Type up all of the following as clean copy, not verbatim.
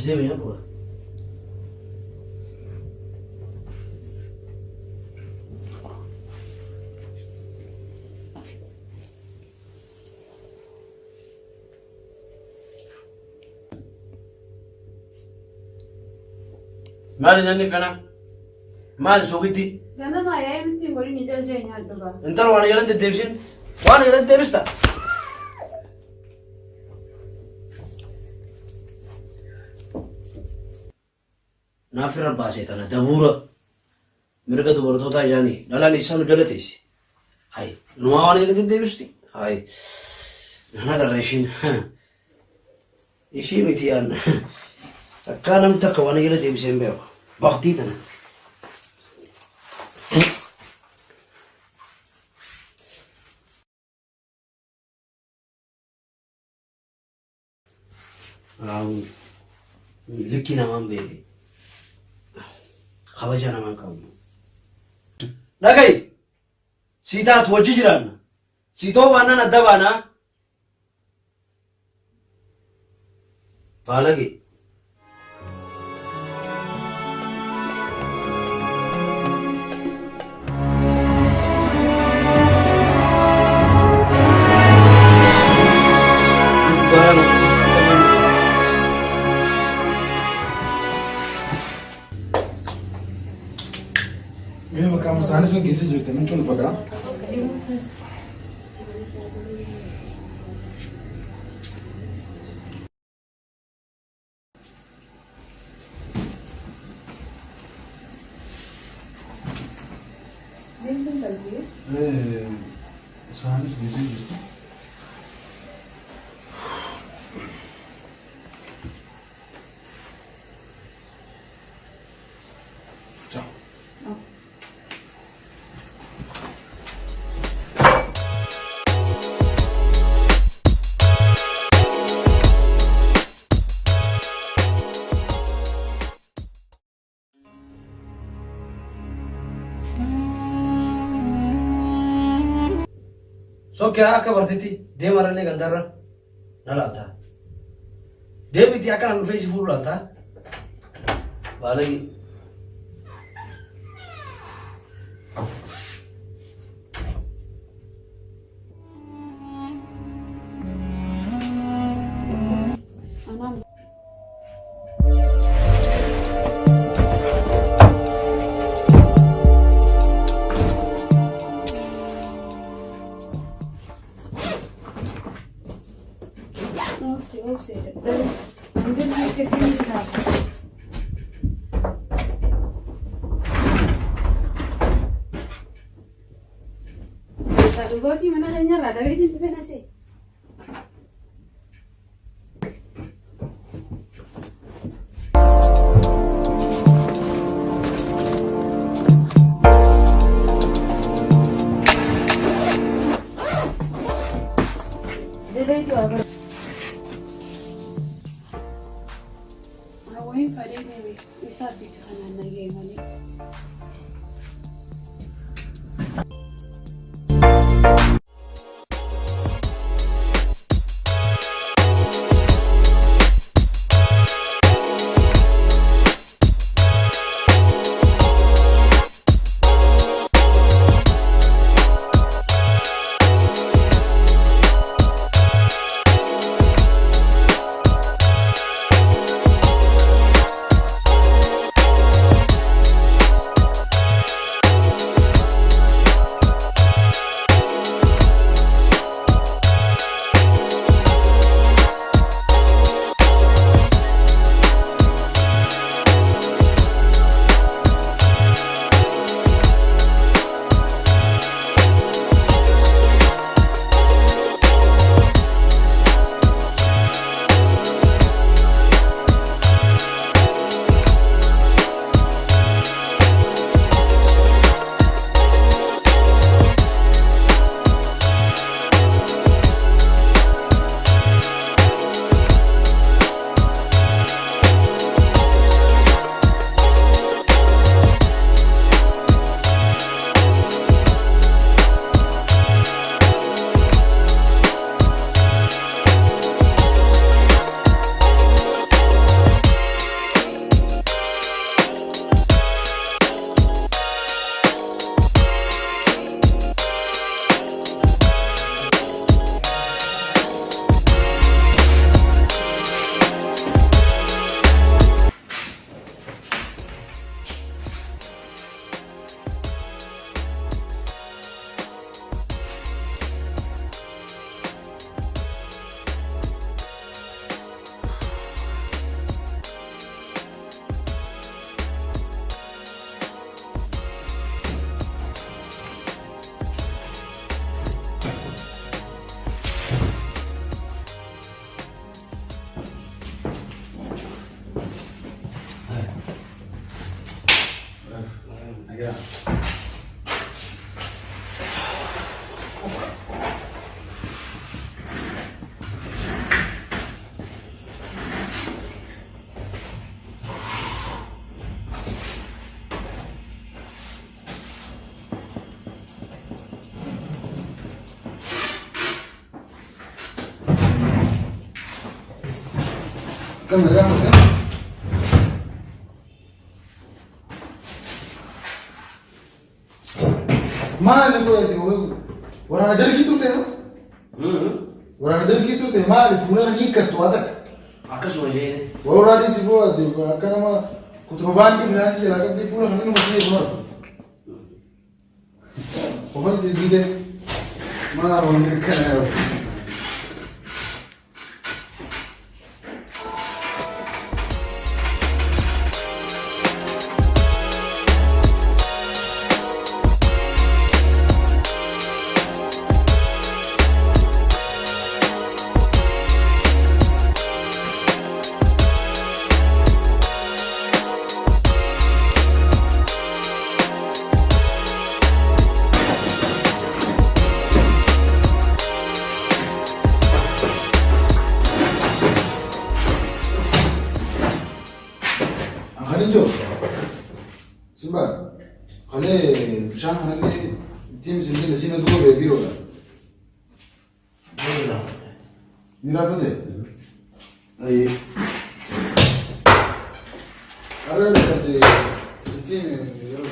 deebiin bu'uura. Maali nyaanni kana? Maali soogiddi? Ganama yaa'ee miti waliin ija ishee nyaadhu ba'a. Intala waan jalatti deddeebisin? Waan jalatti deebista? Naaf irra baasee tana dabuura mirga dubartootaa ijaanii dhalaan isaa nu jala teessi. Hayi, numaa waan jalatti deddeebisti? Hayi, nana dharra ishiin. Ishii miti yaadna. Takkaa namni takka waan jala deebisee hin beeku. Baktii tana. Likki namaan beeke. Kabaja namaan qabu. Dhaga'i! Siitaatu wajji jiraanna. Siitoo baannaan adda baanaa. Baalage. Ini makam sana sun gisi jirte min chun faga. Sana gisi jirte. Ciao. So kya akka barteetti deemarallee gandarra na laalta. Deemiti akka nan dhufee si fuudhu laalta. Baalagi. Obse. Mungkin masih ini tak. Satu boti mana hanya rada begini tu nasi. Jadi itu apa? Awalnya pada ni bisa dikanan lagi mana? Nagaa. Come on. Mali ko ito, wala na dali gitu tayo. Wala na dali gitu tayo. Mali funa ni katto adak. Akkasuma illee Wala di sibo ati akka nama kutuban di finasi jala kan di funa kan masih funa. Pokoknya di gede. Ma wala kana. Hanijo, simba, kale bishaan kanallee ittiin sinni sina duuba beebiroodha. Ni raafate? Ayi. Arra dhaqate ittiin yeroo.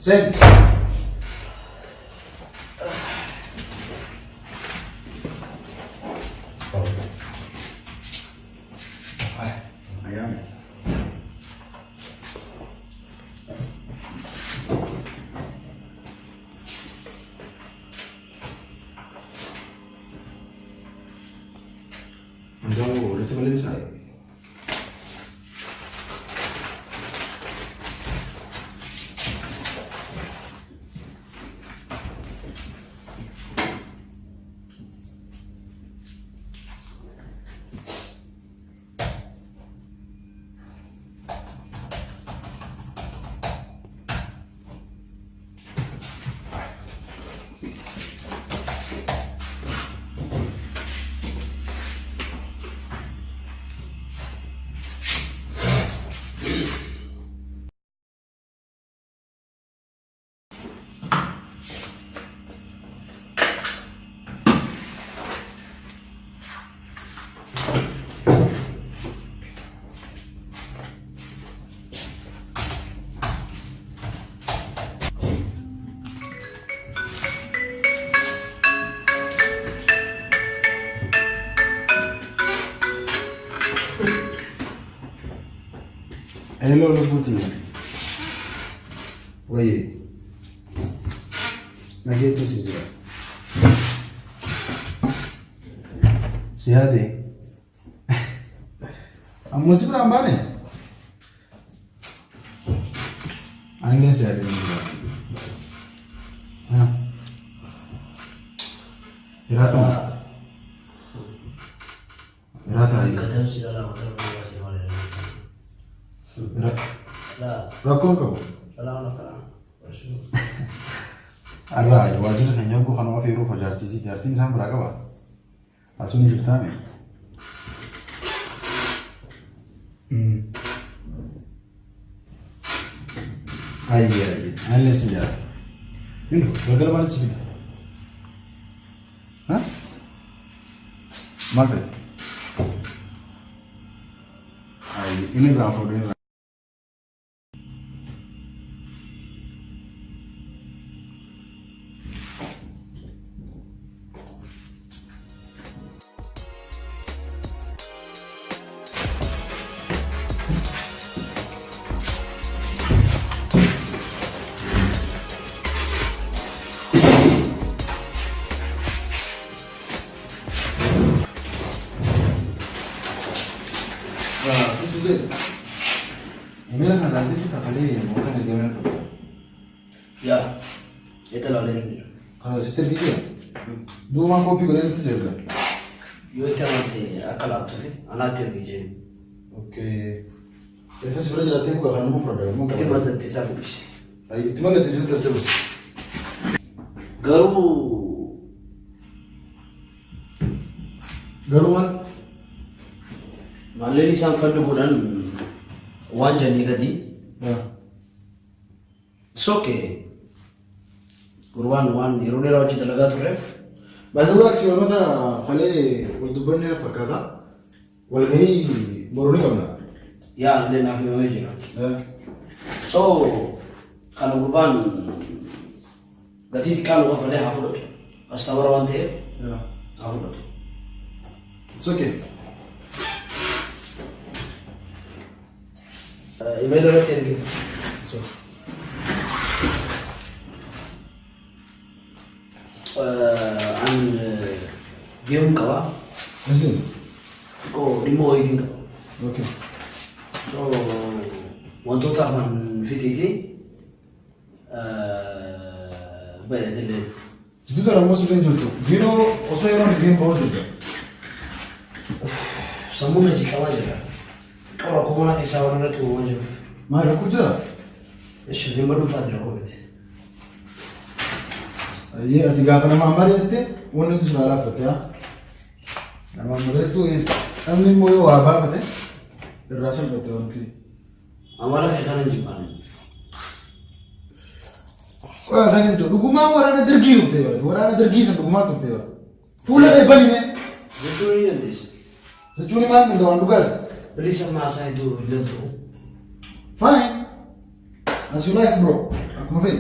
Sen. Ayan. Hanggang ulit sa malinsay. Hello, Luputi. Oye. Nageti sijua. Siade. Amusi pra ambane. Angle siade ndio. Ah. Irata. Irata hii. kadang sila lang ako si Maria. Rakkoon qabu. Arraa waajjira keenya oguu kanuma feeruu fa jaartiin isaan biraa qaba. Asuun jirtaame. Aye. Unless you are. Info. Local one is it? Huh? Market. Aye. In a graph or this is it. मेरा ना लाते थे खाली मोटा निकल गया Ya, itu lah lain. हाँ सिस्टर भी क्या दो माँ कॉपी करें तो सेव कर Yo itu nanti akal atau sih, anak itu kerja. Okay FS बड़ा जलाते हैं वो करना मुफ्त है मुझे Itu macam tu saya bisa. आई इतना लेते हैं तो बस Garu गरुवान Malini sampai dulu wanja ni tadi. हाँ It's okay. Kurwan irone raji talaga tu ref. बस वो अक्सर होना था खाली वो दुबई ने फक्का था वो कहीं बोलने करना Ya, le nafi memeji. हाँ So, kalau kurban berarti kalau kau boleh hafal. Asal orang tu हाँ hafal. it's okay Email orang tu lagi. so An game kawa. listen Ko remote ini kawa. okay So, waktu tu kan fititi. Banyak je. itu तो रामोस लेन जोड़ते वीरो उसो यार हम गेम बहुत जोड़ते Semua macam kawan je lah. Kalau kau mana kisah orang tu macam, मार रखो जरा ish ni baru fadir aku betul. ये अधिकार का नाम हमारे थे वो नहीं तो सुनाला फते हाँ नाम हमारे तो ये हमने मोयो आभा फते राशन फते उनकी Amalah kisah ni jumpa. ओए अगर जो डुगुमा वाला ने दरगी होते हो वाला ने दरगी से डुगुमा होते हो फूल है बनी में Betul ni ada. तो चुनी मान दे दो डुगास Beri sama saya itu lentu. Fine as you like bro aku mau fit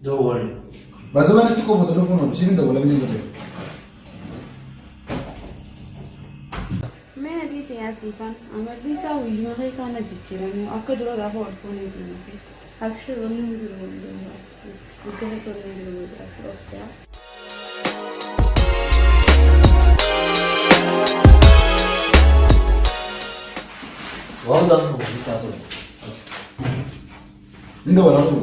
Don't worry. बस मैंने इसको बता दो फोन सीधे तो बोला किसी को मैं अभी से यार सीपन अमर भी सा हुई मैं कहीं सा ना दिखे मैं आपका दूर का फोन फोन नहीं करना अक्षर नहीं मुझे बोल दूँगा उसे है तो नहीं बोल रहा फिर उससे Wow dah kita tu. इंदो वाला तो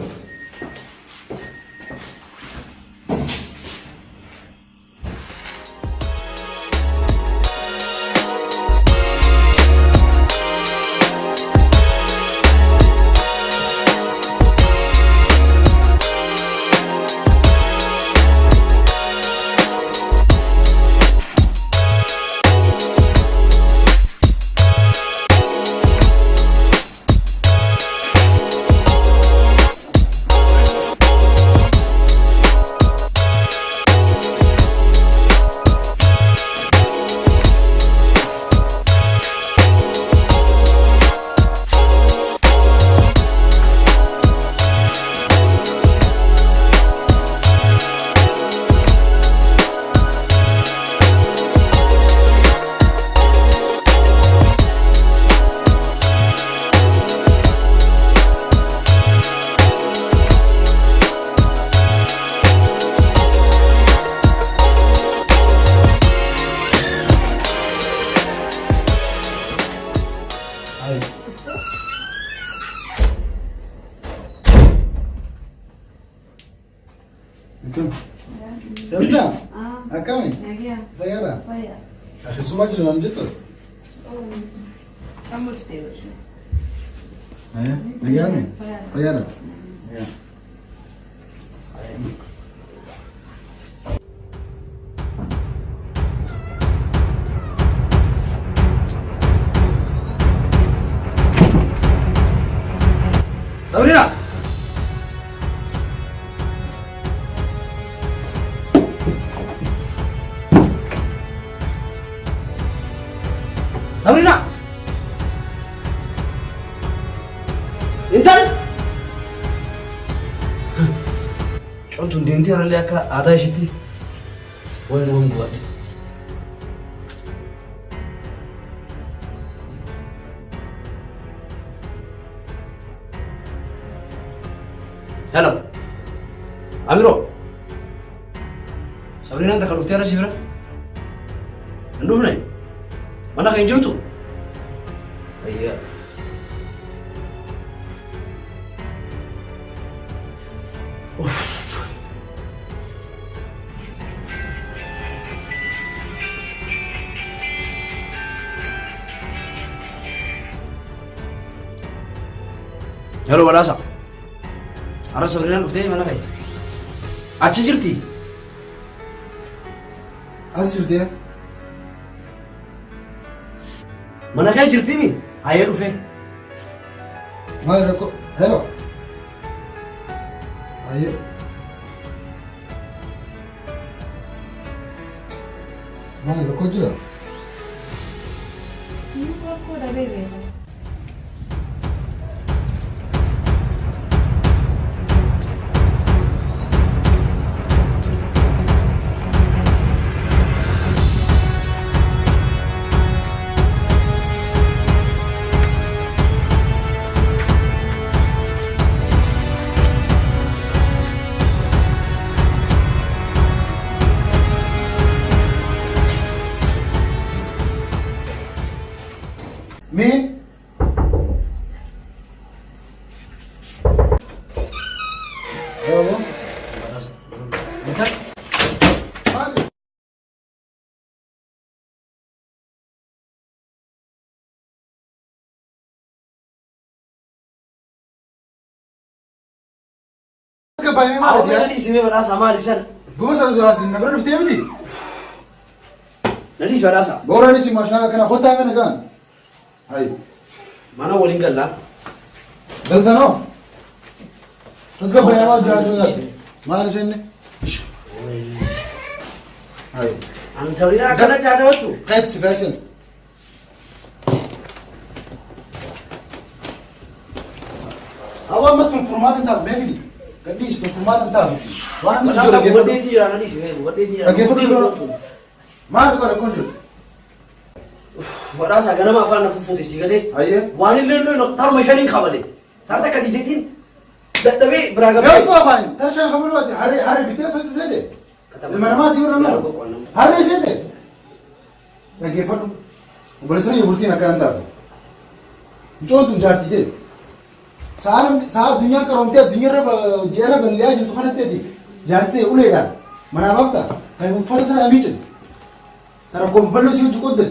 Sabina, akame, bayara. Acho isso mais de nome de tudo. Estamos teus. Bayara. Bayara. Sabrina! Sabrina! Intal! Contoh dinti orang lihat ke ada situ. Wah, orang buat. Hello. Amiro. Sabrina tak kalau tiara sih, bro. Anduh nih. Mana kayak jauh tuh? Iya. Halo Badasa. Ara Sabrina dhuftee mana kae? Achi jirti? As jirti? Mana kae jirti mi? Aye dhufe. Maal rakko. Hello. Aye. Maal rakko jira? Ini kok udah bebe. Me? Hello. Bentar. Maal. Ska bayar Aku maal ya? di sini Badasa sama di sana. Gue sama Zurasin, nak berapa tiap ni? Nadi Badasa. Gora ni si masnah kena kota mana kan? Ayo. Mana wolin kalla? Dalta no? Ska bayar maal jalan juga. Maal sini. Ayo. An Sabrina kalla jata waktu. Kait si fashion. Awal mas format entah, mevili. Kadis format entah. Wana mesti Badasa jodoh. buat dia nadi sini, buat dia. Lagi foto dulu. Maal kau rekondut. Badasa gana ma fana fufu disi gade. Ayo. Wani lelo no tar mashanin khabale. Tar ta kadi jetin. Daddabe braga. Ya usah apa ni? Tasha kamu luat hari bitas saja saja. Mana mati orang mana? Hari saja. Lagi foto. Boleh saya berarti nak anda. Jangan tu jadi deh. Saat dunia kerongtia dunia raba jera belia itu kan nanti jadi ulai kan. Mana waktu? Kayak foto sana ambil. Tara konfalo siyo cukup deh.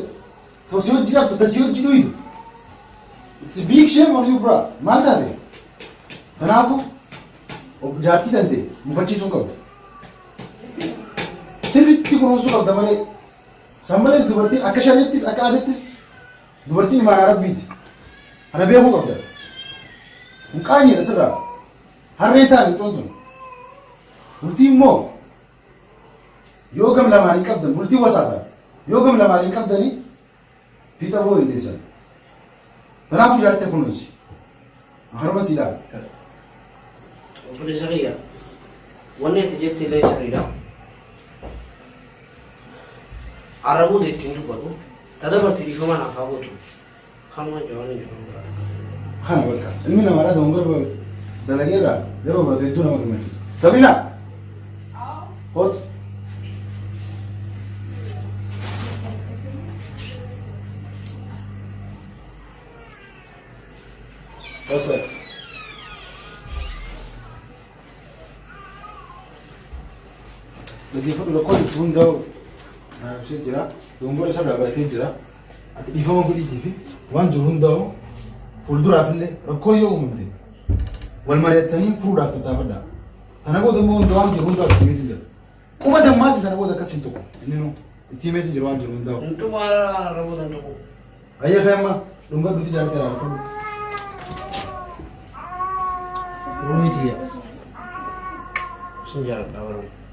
To siyo jirap to siyo jiduid. It's a big shame on you, bro. Malta deh. Kenapa? Jadi nanti, mufaci sungguh. Sirri tikun sungguh damai. Sambil dubartin, akadetis, dubartin mana Arab bit. Ana biar muka ber. Mukanya nasra. Harita ni contoh. Ulti mo. Yogam lama ni kapten, ulti wasasa. Yogam lama ni kapten ni. Kita boleh desa. Kenapa jadi teknologi? Harus sila. Boleh saya. Wanita jadi tidak saya. Arabu de tindu baru. Tada berarti di mana kamu tu? Kamu jangan jangan. Hana berkah. Ini nama ada dongger ber. Dan lagi ada. Dia berarti itu nama kemana? Sabrina. Hot. Oke. Lagi foto lokal tunda. Saya kira, dongger saya dah berarti kira. Ati ifama kudi TV. Wan jurunda. Fuldur afille. Rakoyo umde. Wal mariatani furu dah tetap ada. Tanah gua demo doang jurunda TV tinggal. Kuba jammat tanah gua dah kasih tu. Ini no. TV tinggal wan jurunda. Untuk mana Arabu dan tu? Ayah kaya mah dongger kudi jalan terang. Rumiitiya. Sin jaaladha walaal.